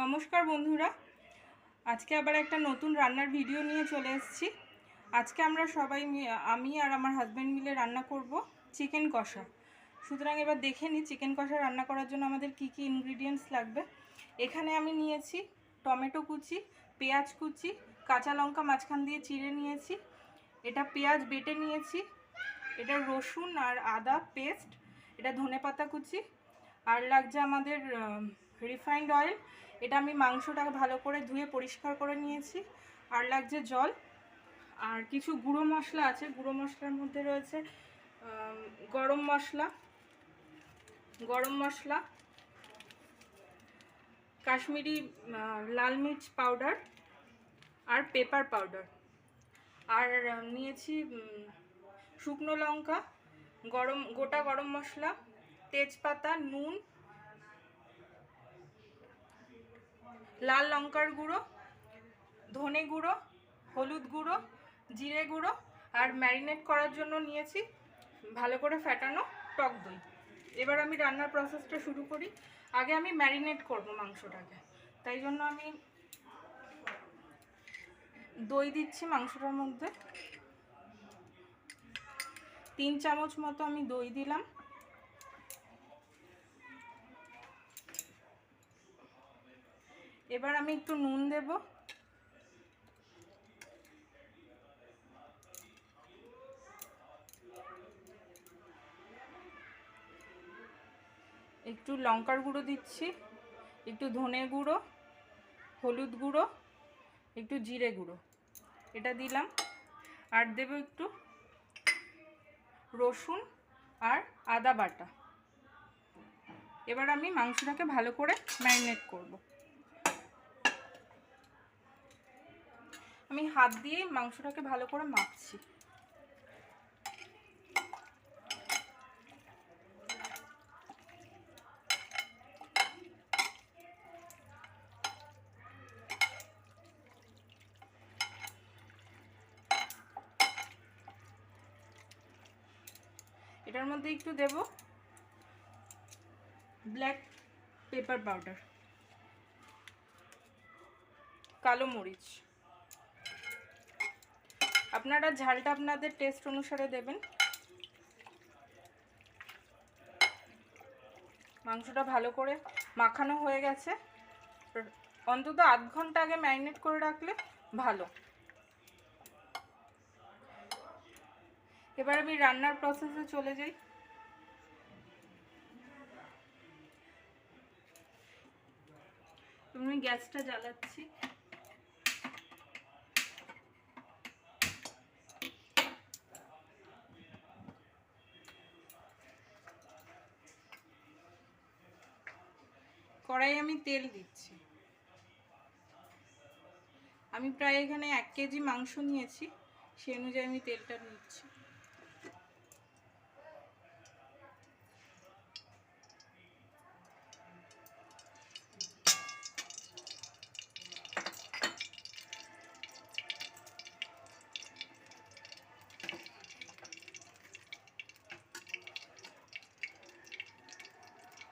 নমস্কার বন্ধুরা, আজকে আবার একটা নতুন রান্নার ভিডিও নিয়ে চলে এসেছি। আজকে আমরা সবাই আমি আর আমার হাজব্যান্ড মিলে রান্না করব চিকেন কষা। সুতরাং এবার দেখে নিই চিকেন কষা রান্না করার জন্য আমাদের কি কি ইনগ্রিডিয়েন্টস লাগবে। এখানে আমি নিয়েছি টমেটো কুচি, পেঁয়াজ কুচি, কাঁচা লঙ্কা মাঝখান দিয়ে চিড়ে নিয়েছি, এটা পেঁয়াজ বেটে নিয়েছি, এটা রসুন আর আদা পেস্ট, এটা ধনেপাতা কুচি, আর লাগছে আমাদের রিফাইন্ড অয়েল, এটা আমি মাংসটাকে ভালো করে ধুয়ে পরিষ্কার করে নিয়েছি, আর লাগছে জল, আর কিছু গুঁড়ো মশলা আছে। গুঁড়ো মশলার মধ্যে রয়েছে গরম মশলা, কাশ্মীরি লাল মির্চ পাউডার আর পেপার পাউডার, আর নিয়েছি শুকনো লঙ্কা, গোটা গরম মশলা, তেজপাতা, নুন, লাল লঙ্কার গুঁড়ো, ধনে গুঁড়ো, হলুদ গুঁড়ো, জিরে গুঁড়ো, আর ম্যারিনেট করার জন্য নিয়েছি ভালো করে ফেটানো টক দই। এবার আমি রান্নার প্রসেসটা শুরু করি। আগে আমি ম্যারিনেট করব মাংসটাকে, তাই জন্য আমি দই দিচ্ছি মাংসটার মধ্যে। 3 চামচ মতো আমি দই দিলাম। এবার আমি একটু নুন দেব, একটু লঙ্কার গুঁড়ো দিচ্ছি, একটু ধনে গুঁড়ো, হলুদ গুঁড়ো, একটু জিরে গুঁড়ো, এটা দিলাম, আর দেব একটু রসুন আর আদা বাটা। এবার আমি মাংসটাকে ভালো করে ম্যারিনেট করব। আমি হাত দিয়ে মাংসটাকে ভালো করে মাখছি। এটার মধ্যে একটু দেব ব্ল্যাক পেপার পাউডার, কালো মরিচ। আপনারা ঝালটা আপনাদের টেস্ট অনুসারে দেবেন। মাংসটা ভালো করে মাখানো হয়ে গেছে, অন্তত আধ ঘন্টা আগে ম্যারিনেট করে রাখলে ভালো। এবার আমি রান্নার প্রসেসে চলে যাই। আমি গ্যাসটা জ্বালাচ্ছি। কড়াই আমি তেল দিচ্ছি। আমি প্রায় এখানে 1 কেজি মাংস নিয়েছি, সেই অনুযায়ী আমি তেলটা নিচ্ছি।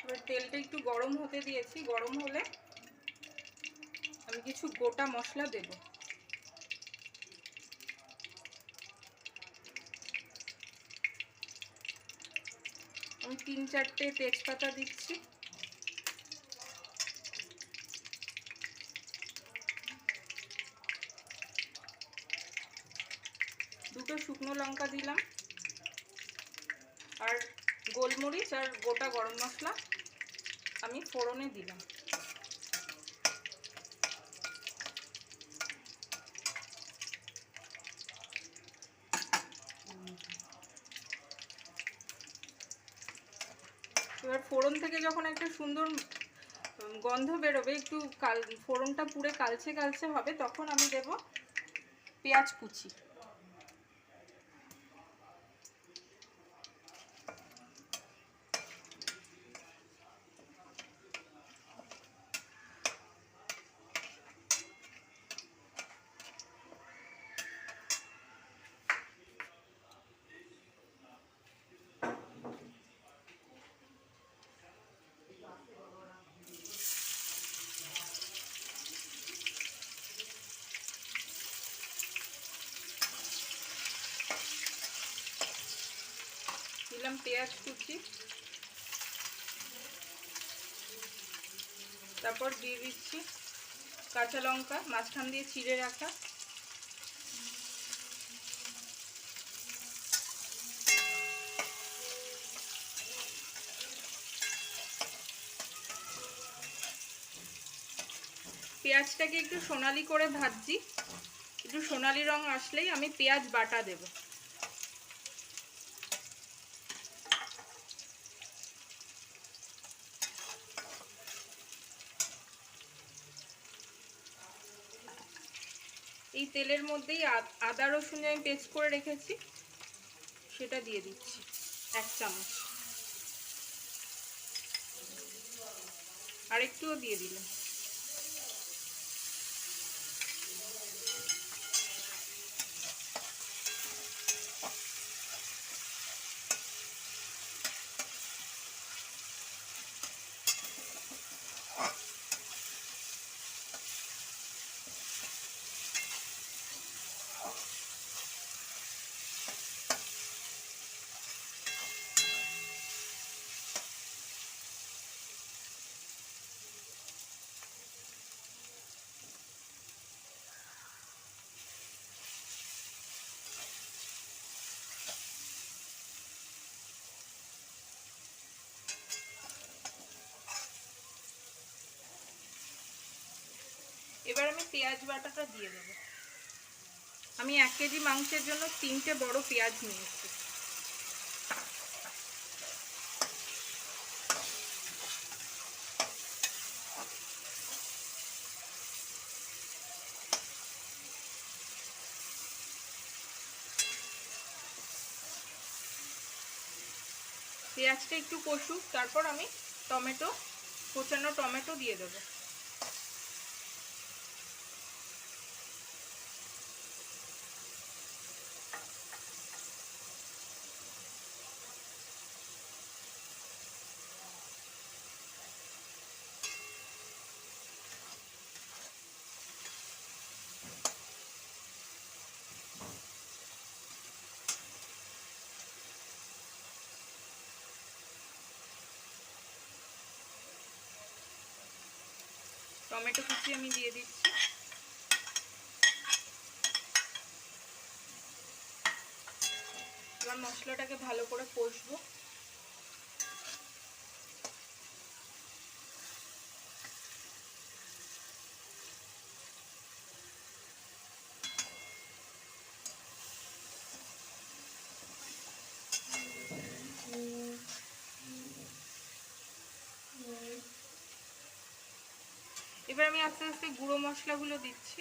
এবার তেলটা একটু গরম হতে দিয়েছি, গরম হলে আমি কিছু গোটা মশলা দেব। আমি 3-4টে তেজপাতা দিচ্ছি, দুটো শুকনো লঙ্কা দিলাম, আর গোলমরিচ আর গোটা গরম মশলা আমি ফোড়নে দিলাম। এবার ফোড়ন থেকে যখন একটা সুন্দর গন্ধ বেরোবে, একটু ফোড়নটা পুড়ে কালচে কালচে হবে, তখন আমি দেব পেঁয়াজ কুচি। দিলাম পেঁয়াজ কুচি, তারপর দিয়ে দিচ্ছি কাঁচা লঙ্কা মাঝখান দিয়ে চিড়ে রাখা, পেঁয়াজটাকে একটু সোনালি করে ভাজছি, একটু সোনালি রং আসলেই আমি পেঁয়াজ বাটা দেব। এই তেলের মধ্যেই আদা রসুন আমি পেস্ট করে রেখেছি সেটা দিয়ে দিচ্ছি 1 চামচ, আর একটুও দিয়ে দিলাম। এবার আমি পেঁয়াজ বাটাটা দিয়ে দেব। আমি 1 কেজি মাংসের জন্য 3টে বড় পেঁয়াজ নিয়েছি। পেঁয়াজটা একটু কষুক, তারপর আমি কোচানো টমেটো দিয়ে দেব। টমেটো কুচি আমি দিয়ে দিচ্ছি। এবার মশলাটাকে ভালো করে কষবো। এবার আমি আস্তে আস্তে গুঁড়ো মশলাগুলো দিচ্ছি।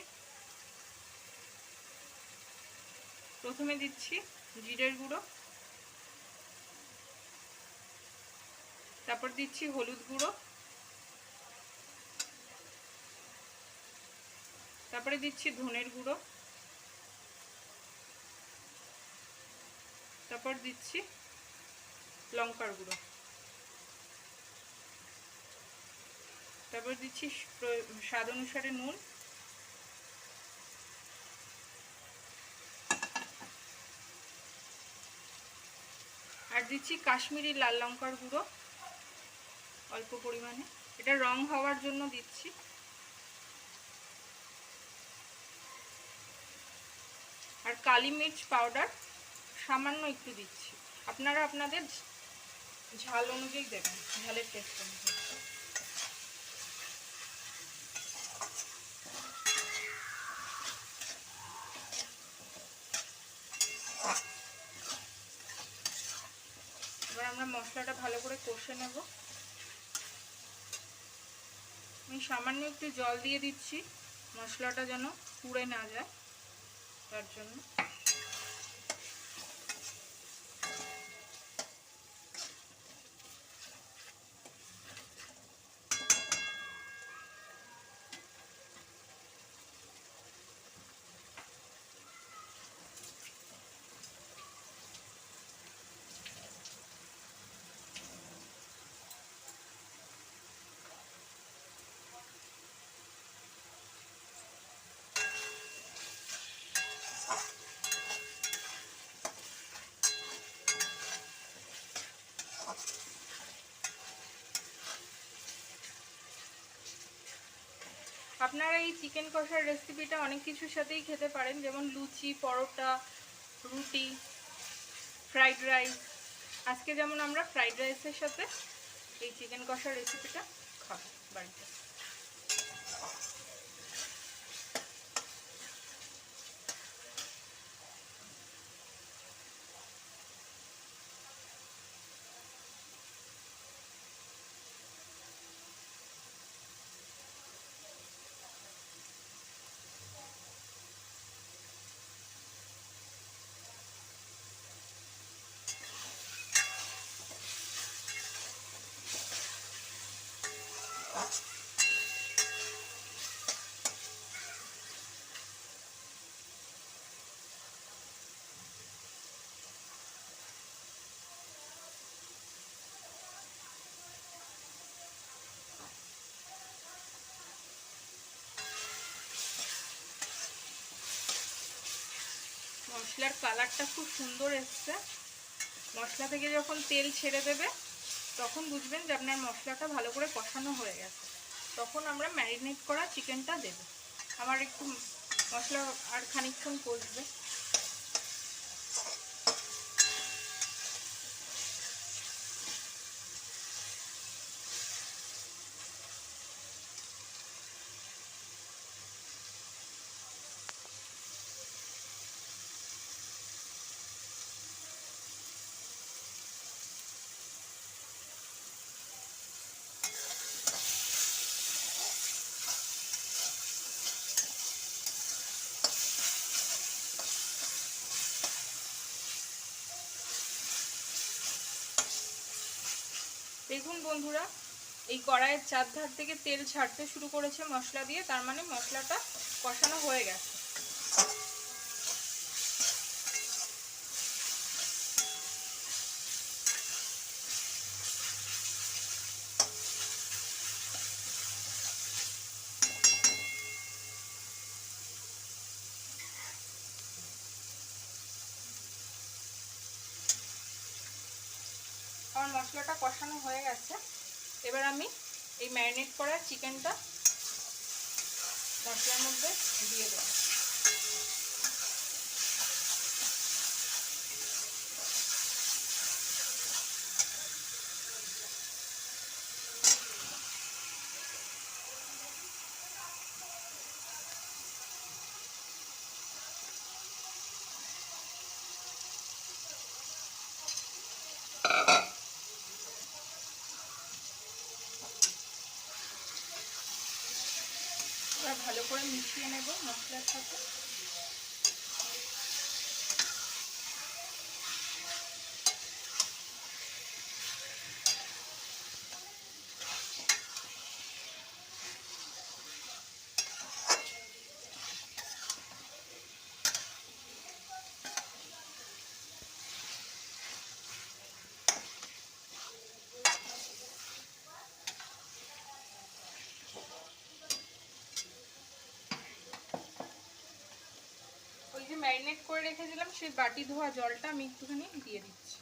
প্রথমে দিচ্ছি জিরের গুঁড়ো, তারপর দিচ্ছি হলুদ গুঁড়ো, তারপরে দিচ্ছি ধনের গুঁড়ো, তারপর দিচ্ছি লঙ্কার গুঁড়ো, তারপর দিচ্ছি স্বাদ অনুসারে নুন, আর দিচ্ছি কাশ্মীরি লাল লঙ্কার গুঁড়ো অল্প পরিমাণে, এটা রং হওয়ার জন্য দিচ্ছি। আর কালি মির্চ পাউডার সামান্য একটু দিচ্ছি, আপনারা আপনাদের ঝাল অনুযায়ী দেবেন, ঝালের টেস্ট অনুযায়ী। এবার আমরা মশলাটা ভালো করে কষে নেব। আমি সামান্য একটু জল দিয়ে দিচ্ছি, মশলাটা যেন পুড়ে না যায় তার জন্য। আপনারা এই চিকেন কষার রেসিপিটা অনেক কিছুর সাথেই খেতে পারেন, যেমন লুচি, পরোটা, রুটি, ফ্রাইড রাইস। আজকে যেমন আমরা ফ্রাইড রাইসের সাথে এই চিকেন কষার রেসিপিটা খাবো বাড়িতে। মশলার কালারটা খুব সুন্দর এসছে। মশলা থেকে যখন তেল ছেড়ে দেবে তখন বুঝবেন যে আপনার মশলাটা ভালো করে কষানো হয়ে গেছে। তখন আমরা ম্যারিনেট করা চিকেনটা দেব। আমার একটু মশলা আর খানিকক্ষণ কষবে। দেখুন বন্ধুরা, এই কড়াইয়ের চারধার থেকে তেল ছাড়তে শুরু করেছে মশলা দিয়ে, তার মানে মশলাটা কষানো হয়ে গেছে। আমার মশলাটা কষানো হয়ে গেছে। এবার আমি এই ম্যারিনেট করা চিকেনটা মশলার মধ্যে দিয়ে দেব। এবার ভালো করে মিশিয়ে নেব মশলার সাথে। ওই যে ম্যারিনেট করে রেখেছিলাম সেই বাটি ধোয়া জলটা আমি একটুখানি দিয়ে দিচ্ছি।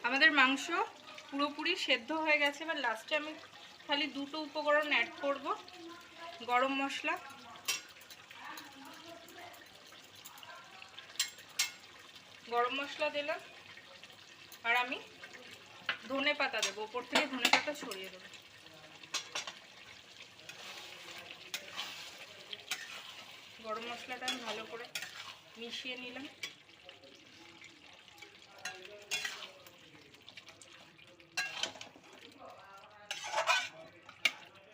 আমাদের মাংস পুরোপুরি সেদ্ধ হয়ে গেছে। এবার লাস্টে আমি খালি দুটো উপকরণ অ্যাড করব। গরম মশলা, দিলাম, আর আমি ধনে পাতা দেবো। ওপর থেকে ধনে পাতা ছড়িয়ে দেবো। গরম মশলাটা আমি ভালো করে মিশিয়ে নিলাম।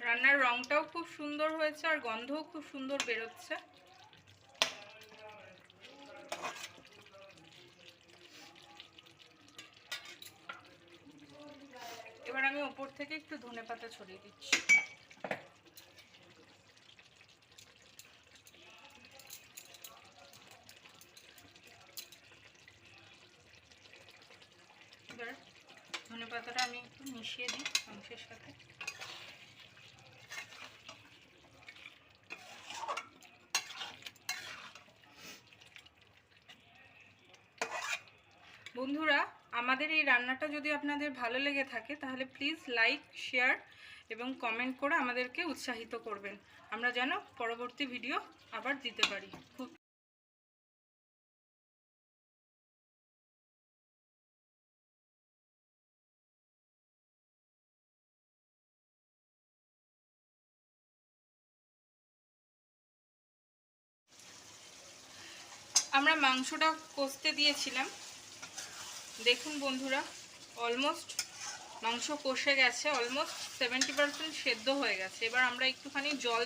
রান্নার রংটাও খুব সুন্দর হয়েছে আর গন্ধও খুব সুন্দর বেরোচ্ছে। এবার আমি ওপর থেকে একটু ধনেপাতা ছড়িয়ে দিচ্ছি। এবার ধনেপাতাটা আমি একটু মিশিয়ে দিই মাংসের সাথে। বন্ধুরা, আমাদের এই রান্নাটা যদি আপনাদের ভালো লেগে থাকে তাহলে প্লিজ লাইক, শেয়ার এবং কমেন্ট করে আমাদেরকে উৎসাহিত করবেন, আমরা যেন পরবর্তী ভিডিও আবার দিতে পারি। আমরা মাংসটা কষতে দিয়েছিলাম, দেখুন বন্ধুরা অলমোস্ট মাংস কষে গেছে, অলমোস্ট 70% সেদ্ধ হয়ে গেছে। এবার আমরা একটুখানি জল